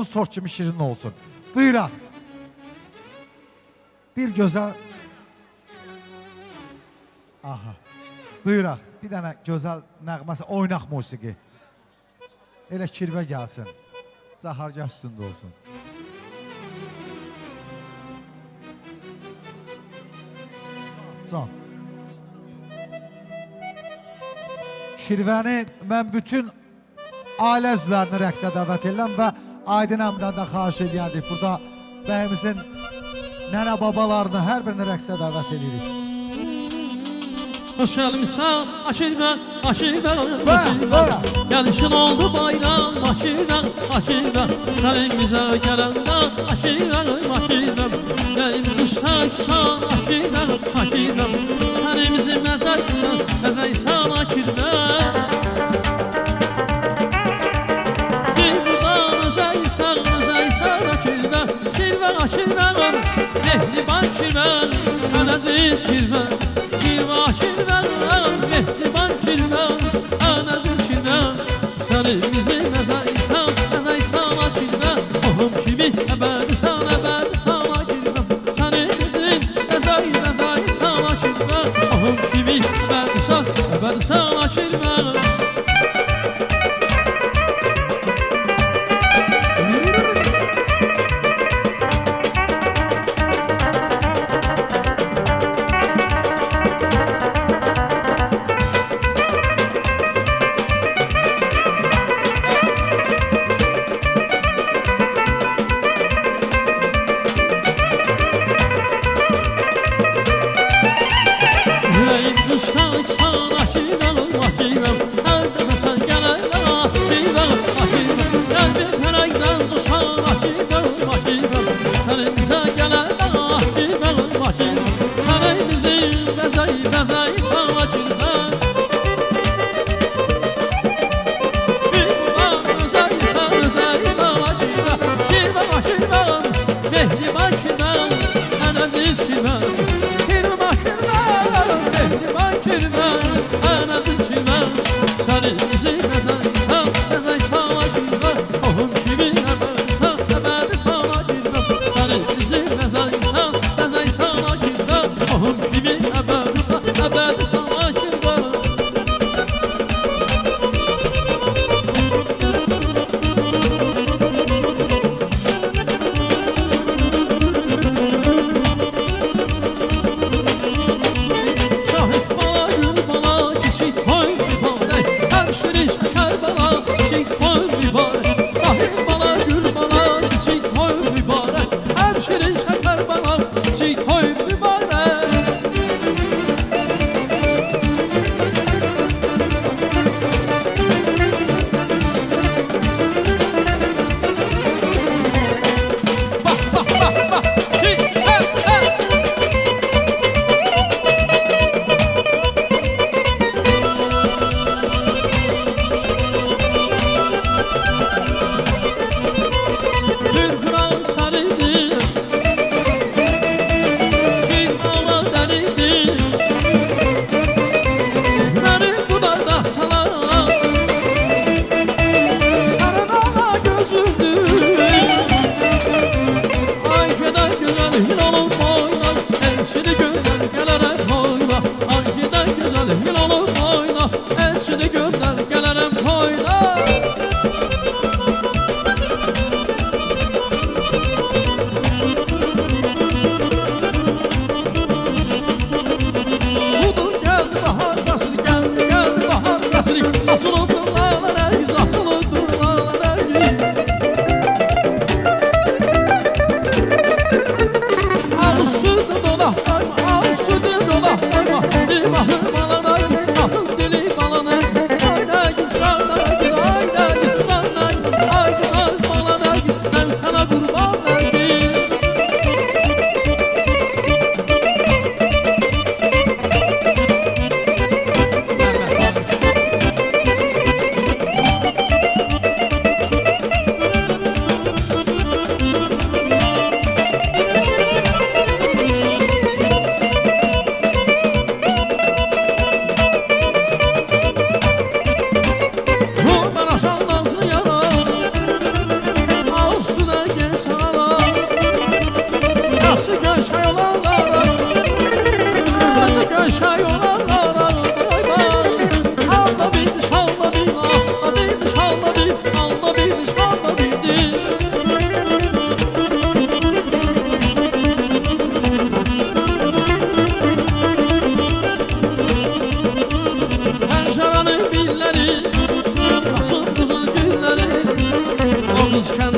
Yolunuz tor kimi şirin olsun. Buyuraq. Bir gözəl... Aha. Buyuraq. Bir dənə gözəl nəğməsi, oynaq musiqi. Elə kirvə gəlsin. Cahargah üstündə olsun. Can. Kirvəni mən bütün ailə üzvlərini rəqsə dəvət edirəm və Aydın əmdən də xahiş edəyərdik. Burada bəyimizin nənə babalarını hər birini rəqsə dəvət edirik. Hoş gelmişsən Bakıda, Bakıda, Bakıda. Gəlişin oldu bayram Bakıda, Bakıda. Sənin bizə gələndə Bakıda, Bakıda. Gəlin quştaksan Bakıda, Bakıda. Sənin bizim məzəysən, məzəysən Bakıda. Güldan özəysən, özəysən Bakıda. Kirvə, Bakıda, Mehriban kirvə, ən əziz kirvə. Kirvə, kirvə, mehriban kirvə, ən əziz kirvə. Sənin bizim məzəysən, məzəysən kirvə. Ohum kimi əbədisən, əbədisən kirvə. Sənin bizim məzəysən kirvə. Ohum kimi əbədisən, əbədisən kirvə.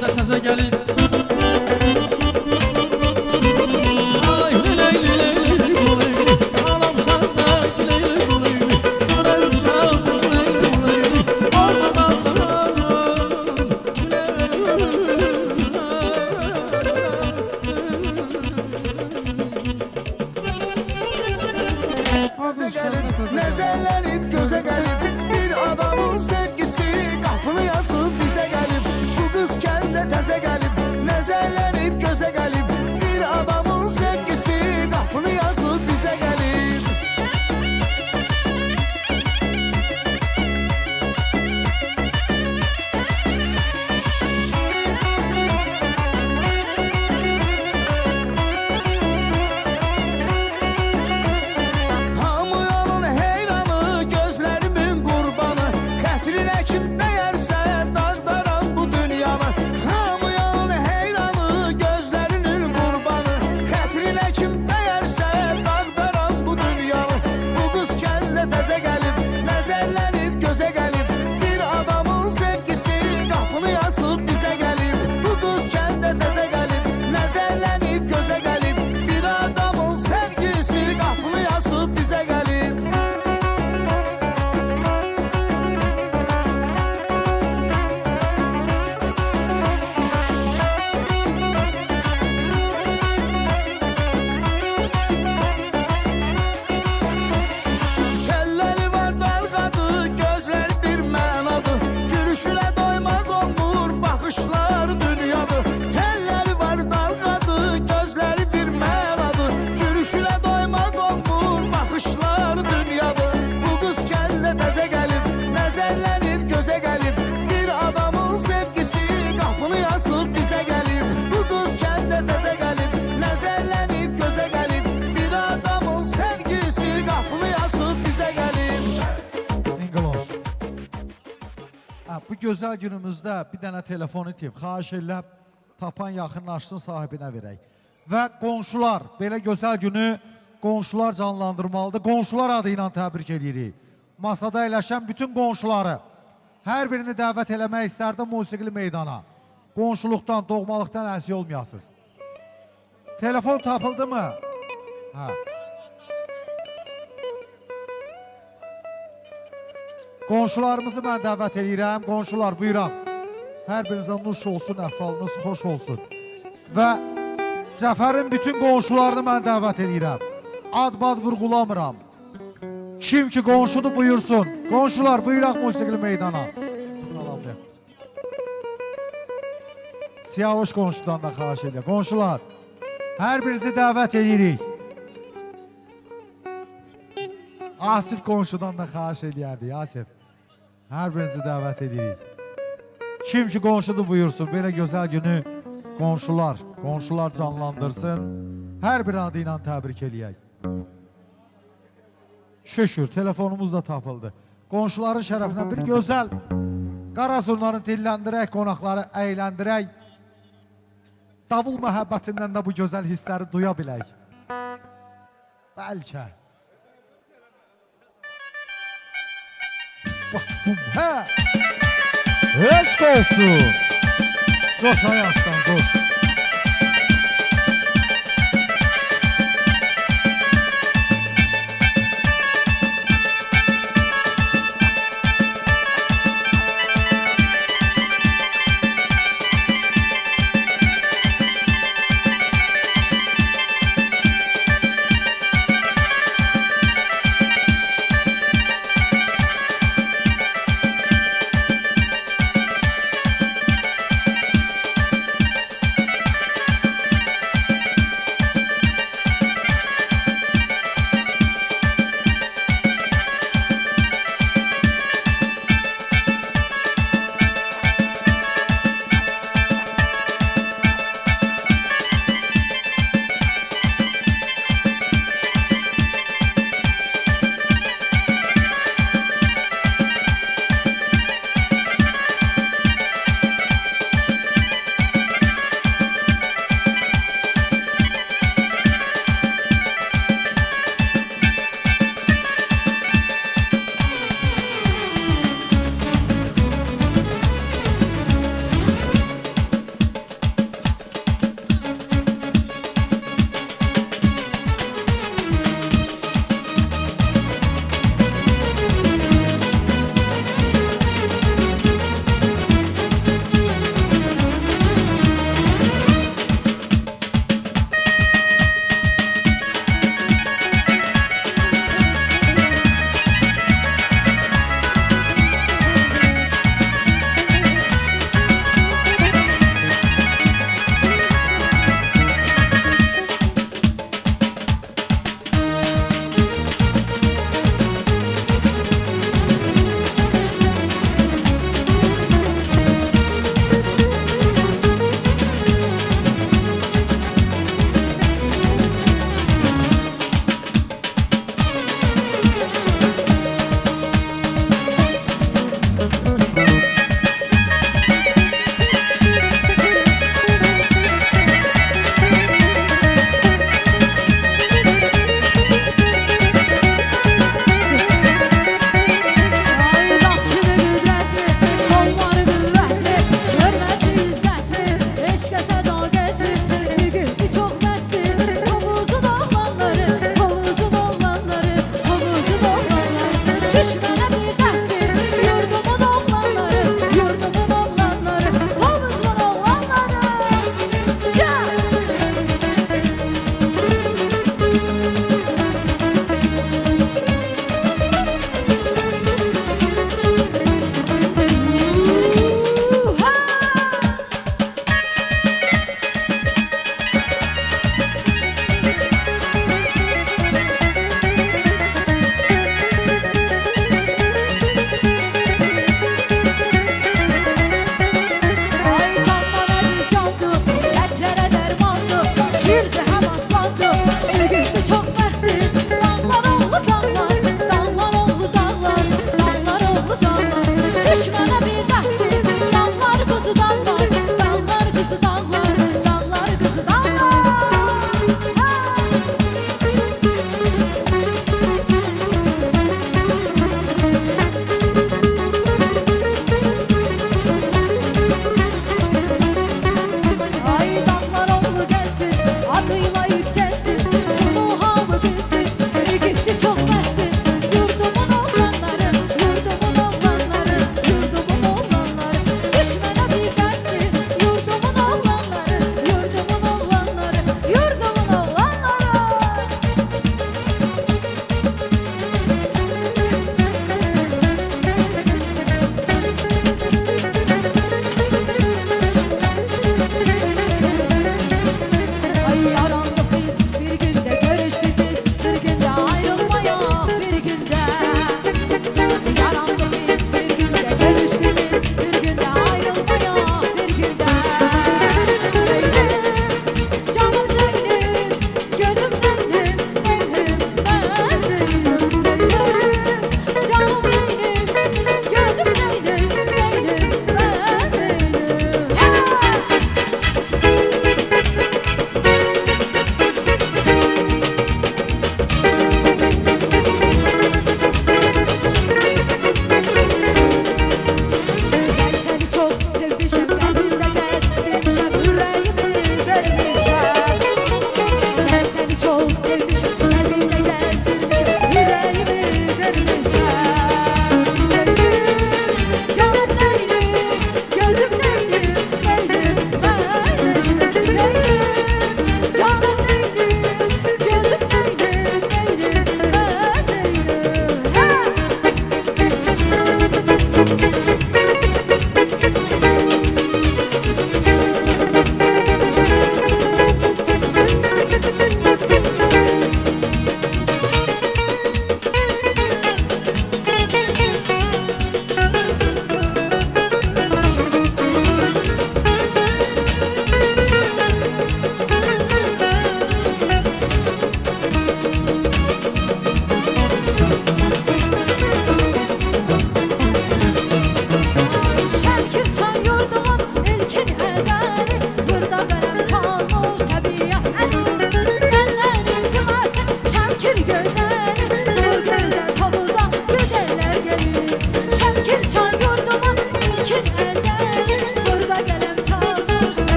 da təzə gəlib Ay leyli leyli leyli Anam sanda leyli leyli Leyli sanda leyli leyli Orman Nəzərlənib gözə gəlib Bir adamın sevgisi Qapını yazıb bizə gəlib Bu qız kəndə təzə gəlib Nəzərlənib gözə gəlib Bir adamın sevgisi Qapını yazıb bizə gəlib Bu gözəl günümüzdə bir dənə telefon itib, xahiş edilib tapan yaxınlaşsın sahibinə verək. Və qonşular, belə gözəl günü qonşular canlandırmalıdır. Qonşular adı ilə təbrik edirik. Masada əyləşən bütün qonşuları, hər birini dəvət eləmək istərdim musiqili meydana. Qonşuluqdan, doğmalıqdan əziy olmayasınız. Telefon tapıldı mı? Hə. Qonşularımızı mən dəvət edirəm. Qonşular, buyuraq. Hər birinizə nuş olsun, əhvalınız xoş olsun. Və Cəfərin bütün qonşularını mən dəvət edirəm. Ad-bad vurğulamıram. Kim ki qonşudur buyursun. Qonşular, buyuraq musiqili meydana. Salamlayaq. Siyavuş qonşudan da xahiş edirəm. Qonşular, hər birinizi dəvət edirik. Asif qonşudan da xahiş edərdik, Asif. Hər birinizi dəvət edirik. Kim ki qonşudur buyursun, belə gözəl günü qonşular canlandırsın. Hər bir adı ilə təbrik eləyək. Şükür, telefonumuz da tapıldı. Qonşuların şərəfinə bir gözəl qara zurnarını dilləndirək, qonaqları əyləndirək. Davul məhəbbətindən də bu gözəl hissləri duya bilək. Bəlkə. Hə! Eşq olsun! Coş ay aslan, coş!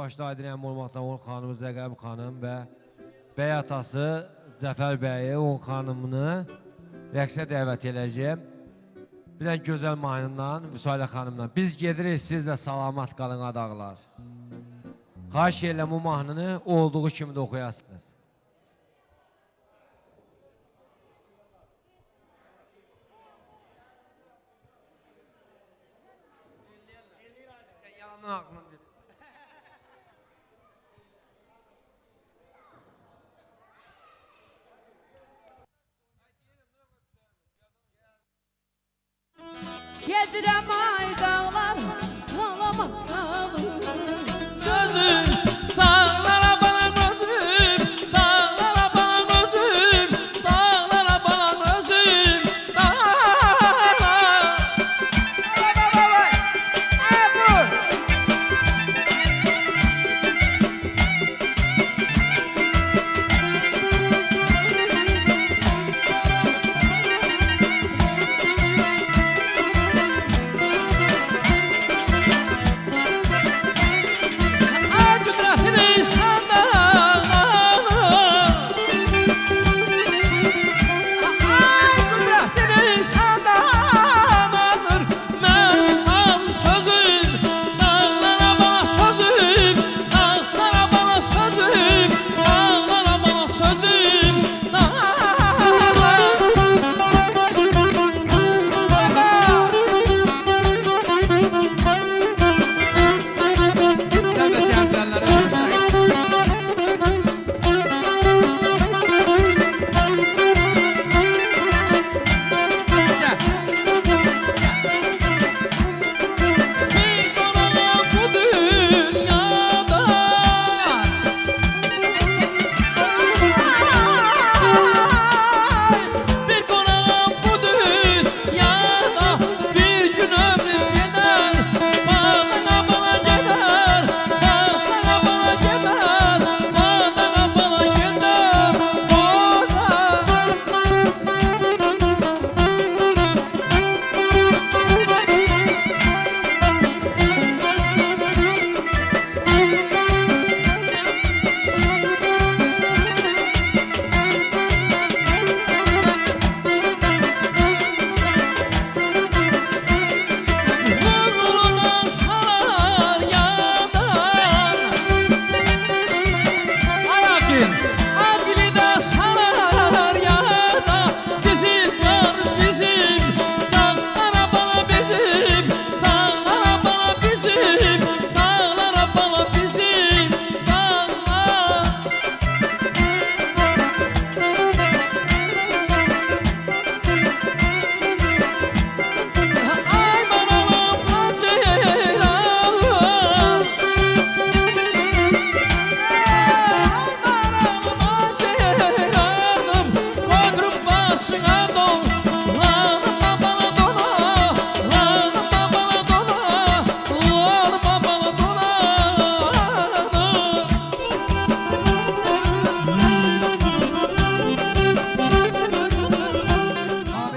başda Aydın əmi olmaqla onun xanımı Zəqəb xanım və bəy atası Cəfər bəyi, onun xanımını rəqsə dəvət edəcəyim. Bir dənə gözəl mahnından, Vüsalə xanımdan. Biz gedirik, siz də salamat qalın adaqlar. Xahiş edirəm bu mahnını olduğu kimi də oxuyasınız. Yalanın aklım dedi. Gedirəm ay dağlar, salamat qalın. Gözüm dağlara bana gözüm, dağlara bana gözüm, dağlara bana gözüm, dağlara.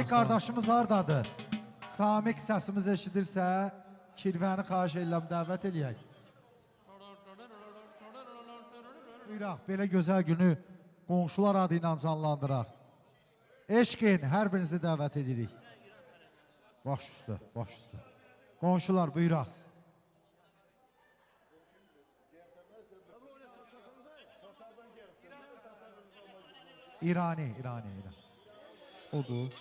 Qardaşımız hardadır? Samik səsimiz eşidirsə, kirvəni xahiş edirəm, dəvət eləyək. Buyuraq, belə gözəl günü qonşular adı ilə canlandıraq. Eşqin, hər birinizi dəvət edirik. Baş üstə, baş üstə. Qonşular, buyuraq. İrani. Odur.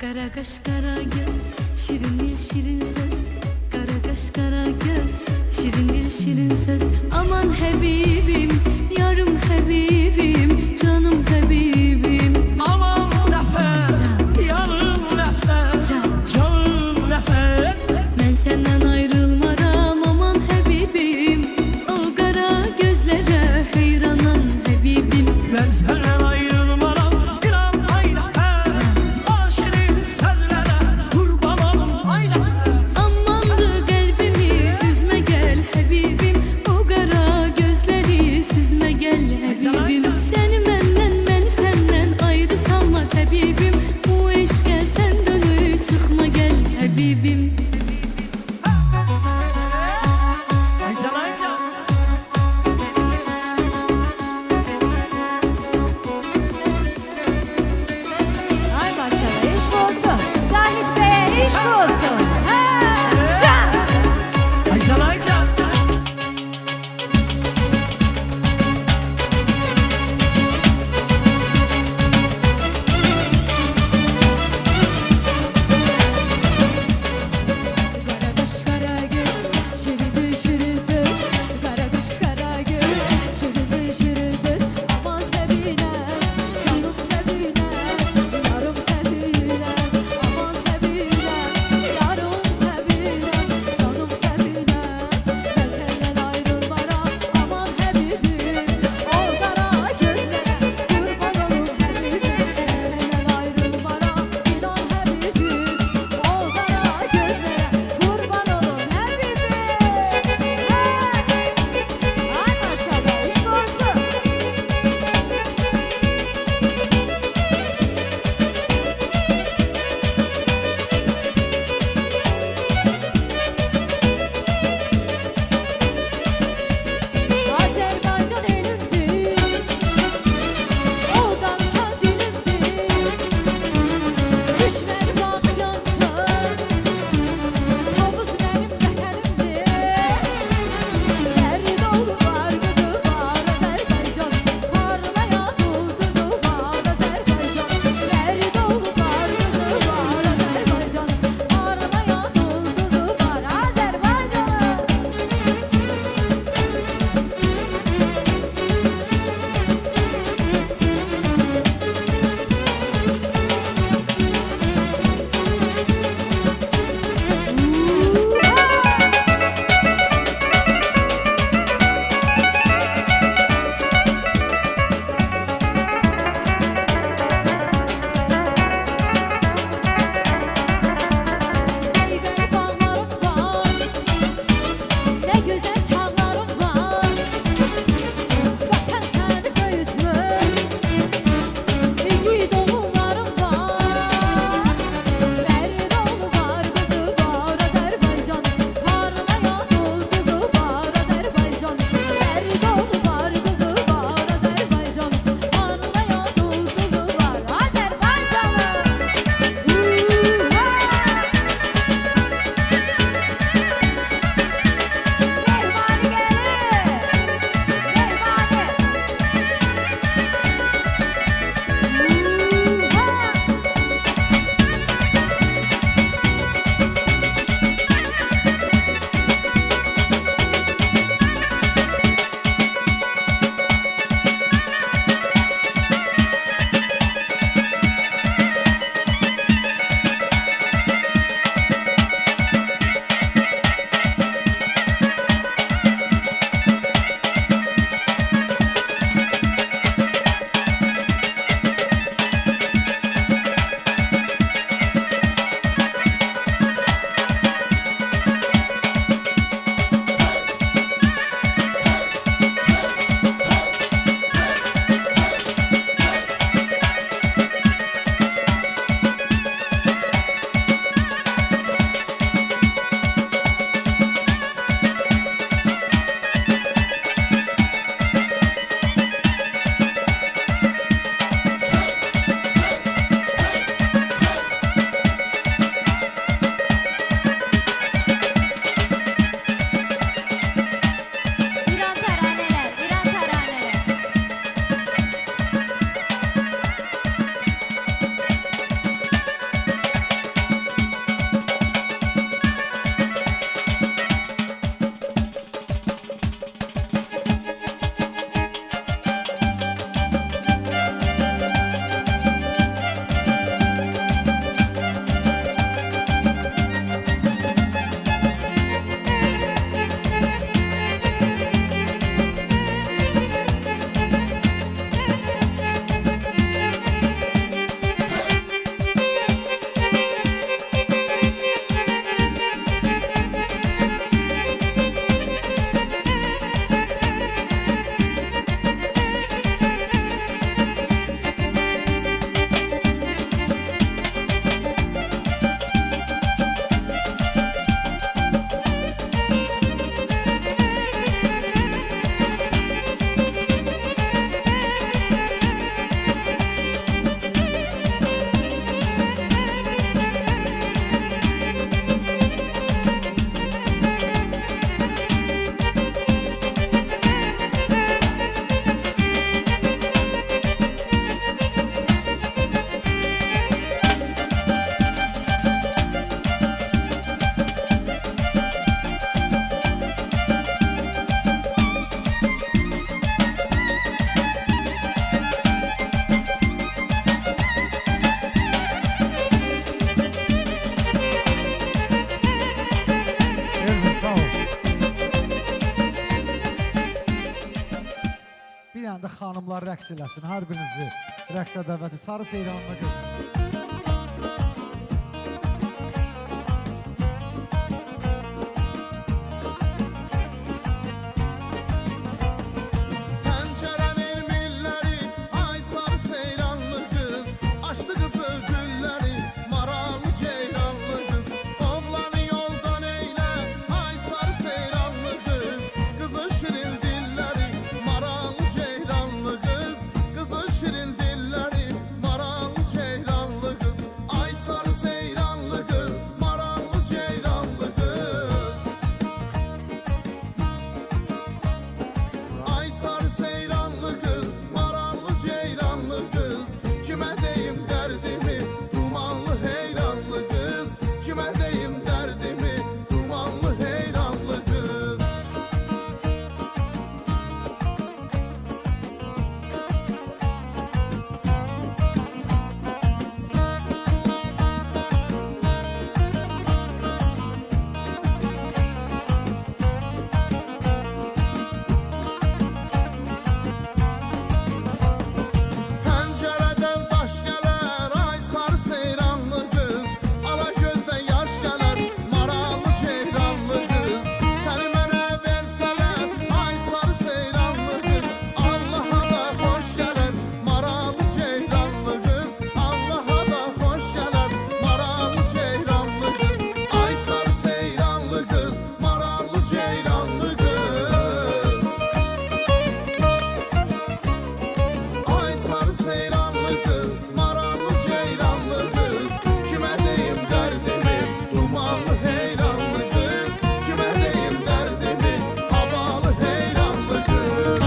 Kara kaş kara göz, şirin dil şirin söz. Kara kaş kara göz, şirin dil şirin söz. Aman Habibim, yarım Habibim, canım Habibim. Aman nefes, yarım nefes, canım nefes. Ben senden ayrılmaram aman Habibim. O kara gözlere heyranam Habibim. Ben senden ayrılmaram bir an nefes. O şirin sözlere kurban olum ay nefes. Amandı kalbimi dənə də xanımlar rəqs eləsin. Hər birinizi rəqsə dəvəti. Sarı Seyranlı qız. Pəncərənin milləri, ay sarı seyranlı qız, açdı qızıl gülləri, marallı ceyranlı qız. Oğlanı yoldan eylə, ay sarı seyranlı qız, qızın şirin dilləri, marallı ceyranlı qız, qızın şirin dilləri, marallı ceyranlı qız. Ay sarı seyranlı qız, marallı ceyranlı qız. Ay sarı seyranlı qız, marallı ceyranlı qız. Kimə deyim dərdimi, dumanlı heyranlı qız. Kimə deyim dərdimi, dumanlı heyranlı qız. Pəncərədən daş gələr, ay sarı seyranlı qız. Ala gözdən yaş gələr, marallı ceyranlı qız. Səni mənə versələr, ay sarı seyranlı qız. Allaha da xoş gələr, marallı ceyranlı qız. Allaha da xoş gələr, marallı ceyranlı qız. Ay sarı seyranlı qız, marallı ceyranlı qız. Ay sarı seyranlı qız, marallı ceyranlı qız. Kimə deyim dərdimi, dumanlı heyranlı qız. Kimə deyim dərdimi, havalı heyranlı qız.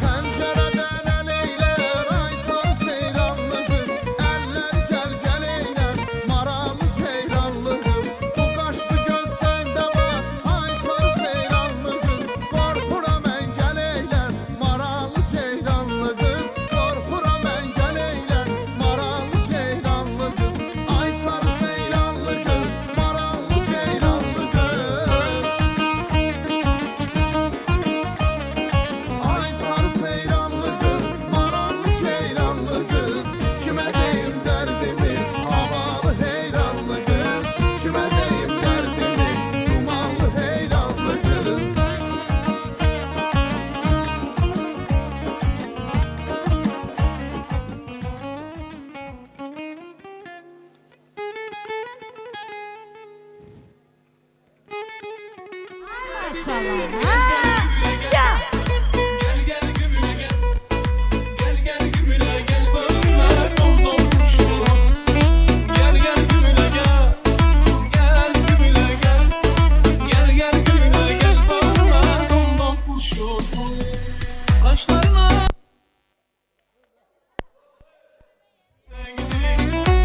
Pəncərədən əl eylər, ay sarı seyranlı qız. Əllər gəl eylər, marallı ceyranlı qız. Bu qaş bu göz səndə var, ay sarı seyranlı qız. Qorxuram mən gəl eylər, marallı ceyranlı qız. Qorxuram mən gəl eylər, marallı ceyranlı qız. Ay sarı seyranlı qız, marallı ceyranlı qız. Ay sarı seyranlı qız, marallı ceyranlı qız. Kimə deyim dərdimi, havalı heyranlı qız. Kimə deyim dərdimi, dumanlı heyranlı qız. Gel gel gümüle gel. Gel gel gümüle gel bağırma dondon kuşum. Gel gel gümüle gel. Gel gümüle gel. Gel gel gümüle gel bağırma dondon kuşum. Kaşlarına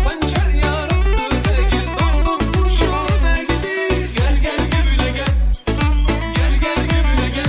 pançer yarası değil dondon kuşum ne gidiyor. Gel gel gümüle gel. Gel gel gümüle gel.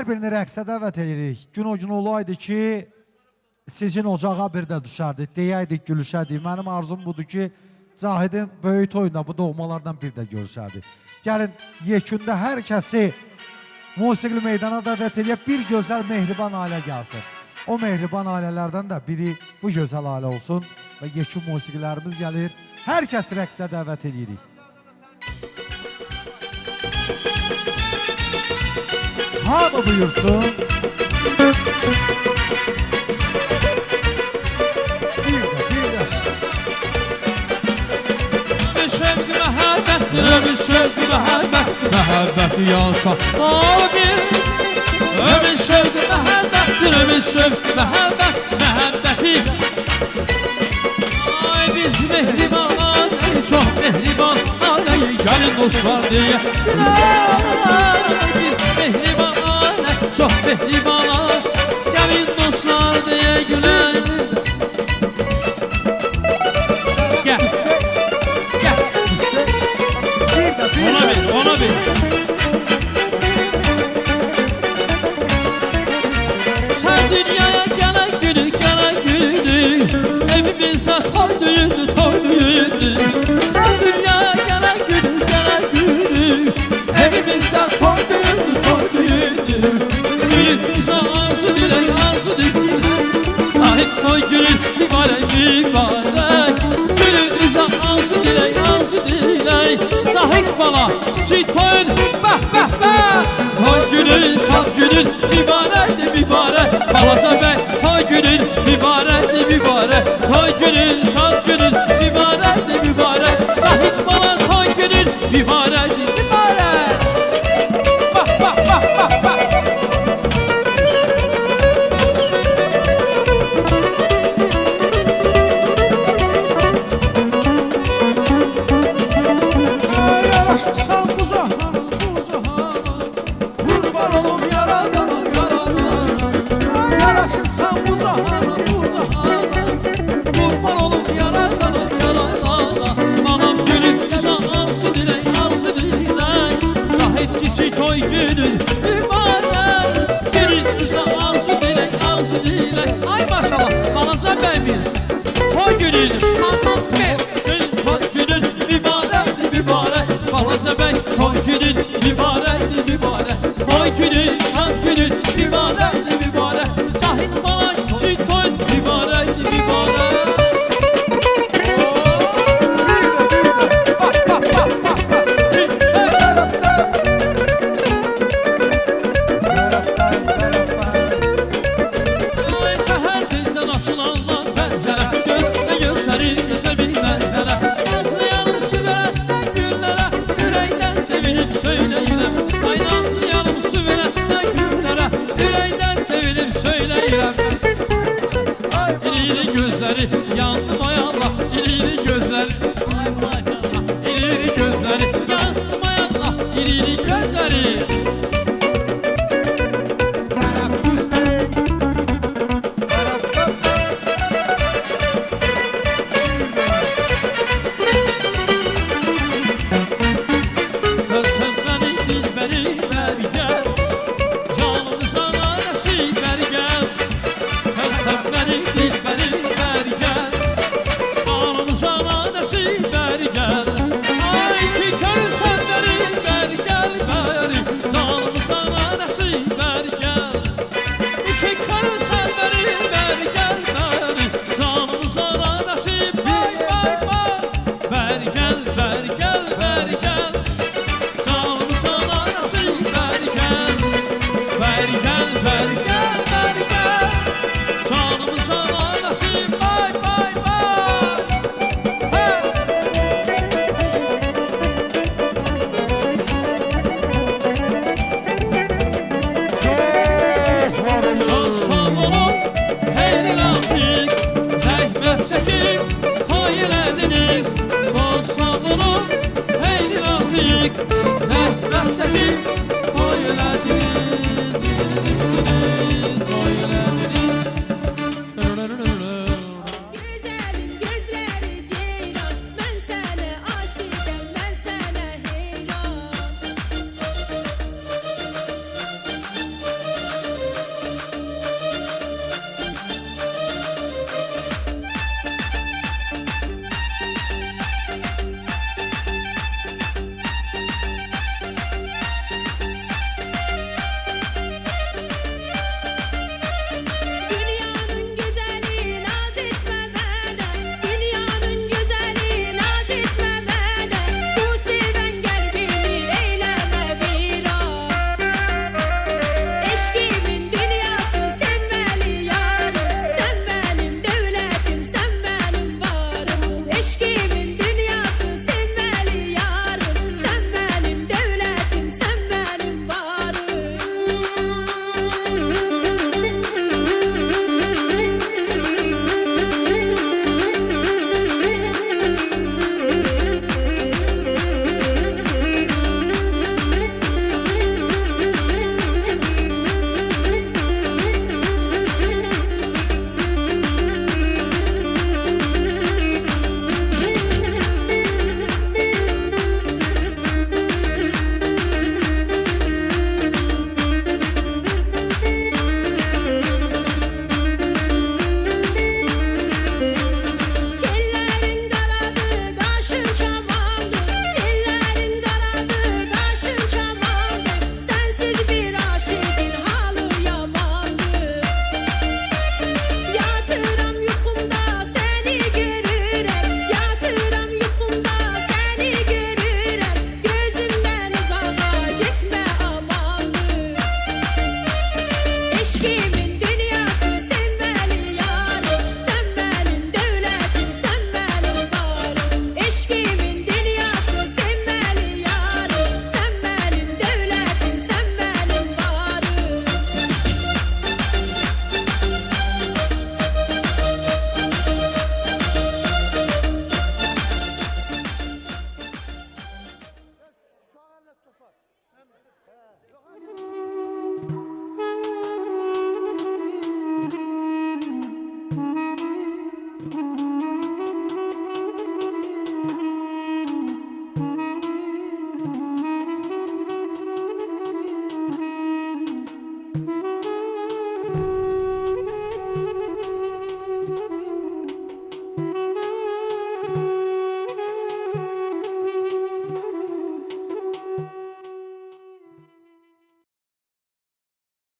hər birini rəqsə dəvət edirik. Gün o gün olaydı ki, sizin ocağa bir də düşərdik, deyəydik, gülüşərdik. Mənim arzum budur ki, Cahidin böyük toyunda bu doğmalardan bir də görüşərdik. Gəlin, yekunda hər kəsi musiqili meydana dəvət edib, bir gözəl mehriban ailə gəlsin. O mehriban ailələrdən də biri bu gözəl ailə olsun və yekun musiqilərimiz gəlir. Hər kəsi rəqsə dəvət edirik. Hamı buyursun. Bir də. Bir sevgi məhəbbətdir, bir sevgi məhəbbət, məhəbbəti yaşa abi. Bir sevgi məhəbbətdir, bir sevgi məhəbbət, məhəbbəti. Ay biz mehriban ailəyi, çox mehriban ailəyi, gəlin dostlar deyə. Biz mehriban ailə, çox mehriban ailə, gəlin dostlar deyə gülən. Gəl. Ona bil. Sen dünyaya gelen günü, evimizde toy düğündü. Sen dünyaya gelen günü, evimizde toy düğündü. Düğünümüze arzu dilek. Sahip toy günün mübarek. Düğünümüze arzu dilek. Sahip bala, sitoyun, bəh. Toy günün, sat günün, mübarek. Balasa bəy, toy günün, mübarek. Toy günün, sat günün, mübarek. Sahip bala, toy günün, mübarek. Bəh. Yaraşırsan bu cahana, kurban olum yaradanın yarana. Yaraşırsan bu cahana, Kurban olum yaradana. Anam gülüm güzel arzu dilek. Zahid kişi toy günün mübarek. Gülüm güzel arzu dilek. Ay maşallah balaca bəyimiz. Toy günün aman biz. Toy günün mübarek. Balaca bəy toy günün mübarek. Toy günün